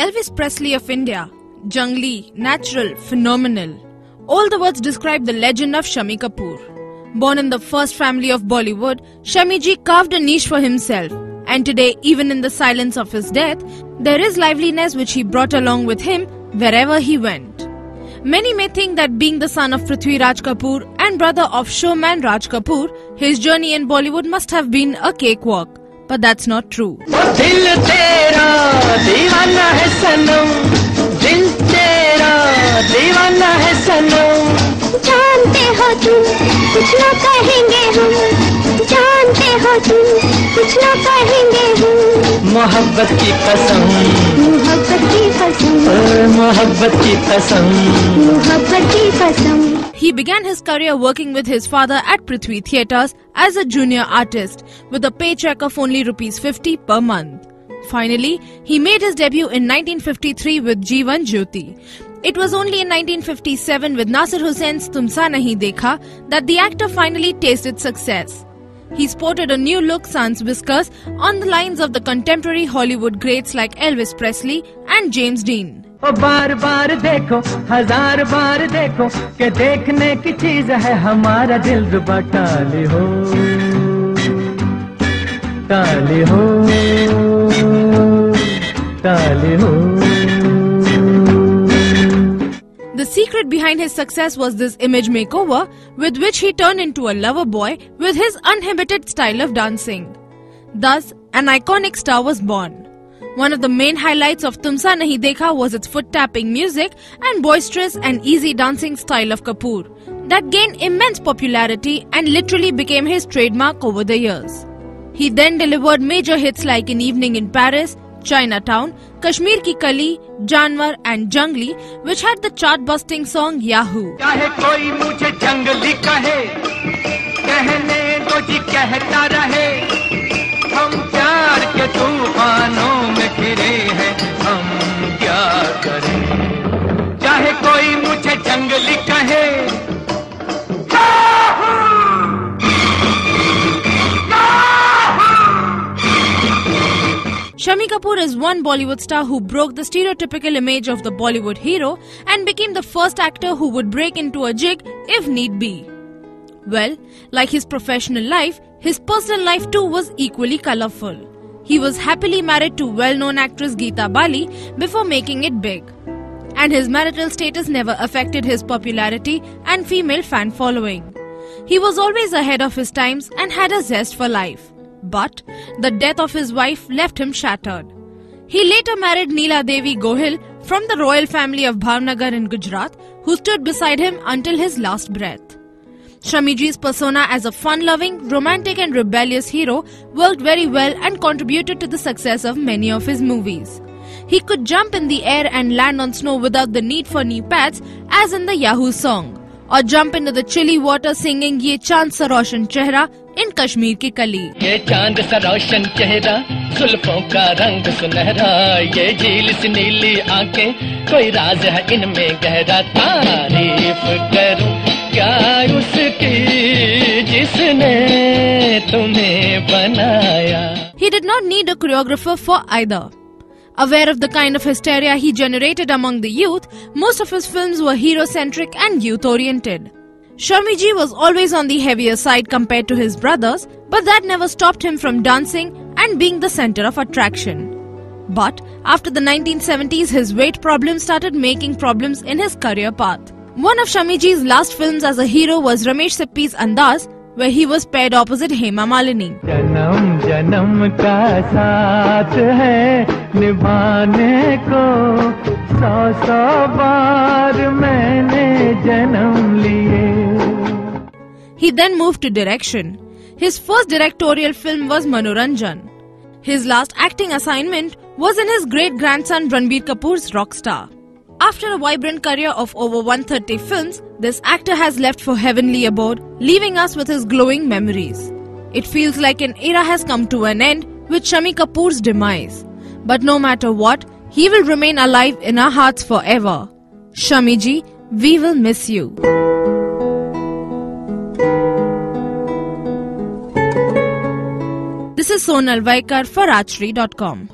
Elvis Presley of India. Jungly, natural, phenomenal. All the words describe the legend of Shammi Kapoor. Born in the first family of Bollywood, Shammi ji carved a niche for himself. And today, even in the silence of his death, there is liveliness which he brought along with him wherever he went. Many may think that being the son of Prithvi Raj Kapoor and brother of showman Raj Kapoor, his journey in Bollywood must have been a cakewalk. But that's not true. दिल तेरा दीवाना है सनम, दिल तेरा दीवाना है सनम। जानते हो तुम कुछ ना कहेंगे हम, जानते हो तुम कुछ ना कहेंगे हम। मोहब्बत की कसम, मोहब्बत की कसम, मोहब्बत की कसम, मोहब्बत की कसम। He began his career working with his father at Prithvi Theatres as a junior artist with a paycheck of only ₹50 per month. Finally, he made his debut in 1953 with Jeevan Jyoti. It was only in 1957 with Nasir Hussain's Tumsa Nahi Dekha that the actor finally tasted success. He sported a new look sans whiskers on the lines of the contemporary Hollywood greats like Elvis Presley and James Dean. बार बार देखो, हजार बार देखो कि देखने की चीज है हमारा दिल रुबा। काली हो, काली हो, काली हो। The secret behind his success was this image makeover with which he turned into a lover boy with his uninhibited style of dancing. Thus, an iconic star was born. One of the main highlights of Tumsa Nahi Dekha was its foot-tapping music and boisterous and easy dancing style of Kapoor that gained immense popularity and literally became his trademark over the years. He then delivered major hits like An Evening in Paris, Chinatown, Kashmir Ki Kali, Janwar and Jungly, which had the chart-busting song Yahoo. चाहे कोई मुझे जंगली कहे, कहने दो जी कहता रहे, हम प्यार के तूफानों में घिरे हैं, हम क्या करें। चाहे कोई मुझे जंगली कहे, Shammi Kapoor is one Bollywood star who broke the stereotypical image of the Bollywood hero and became the first actor who would break into a jig if need be. Well, like his professional life, his personal life too was equally colourful. He was happily married to well-known actress Geeta Bali before making it big. And his marital status never affected his popularity and female fan following. He was always ahead of his times and had a zest for life. But the death of his wife left him shattered. He later married Neela Devi Gohil from the royal family of Bhavnagar in Gujarat, who stood beside him until his last breath. Shammi ji's persona as a fun-loving, romantic and rebellious hero worked very well and contributed to the success of many of his movies. He could jump in the air and land on snow without the need for knee pads as in the Yahoo song, or jump into the chilly water singing Ye Chand Sa Roshan Chehra in Kashmir Ki Kali. ये चांद सा रोशन चेहरा, जुल्फों का रंग सुनहरा, ये झील सी नीली आंखें, कोई राज है इनमें गहरा। तारीफ करूं क्या उसकी जिसने तुम्हें बनाया। He did not need a choreographer for either. Aware of the kind of hysteria he generated among the youth, most of his films were hero-centric and youth-oriented. Shammi ji was always on the heavier side compared to his brothers, but that never stopped him from dancing and being the center of attraction. But after the 1970s, his weight problem started making problems in his career path. One of Shammi ji's last films as a hero was Ramesh Sippy's Andaz, where he was paired opposite Hema Malini. जन्म जन्म का साथ है निभाने को, सौ सौ बार मैंने जन्म लिए। He then moved to direction. His first directorial film was Manoranjan. His last acting assignment was in his great-grandson Ranbir Kapoor's Rockstar. After a vibrant career of over 130 films, this actor has left for heavenly abode, leaving us with his glowing memories. It feels like an era has come to an end with Shammi Kapoor's demise. But no matter what, he will remain alive in our hearts forever. Shammi ji, we will miss you. This is Sonal Vaikar for Rajshri.com.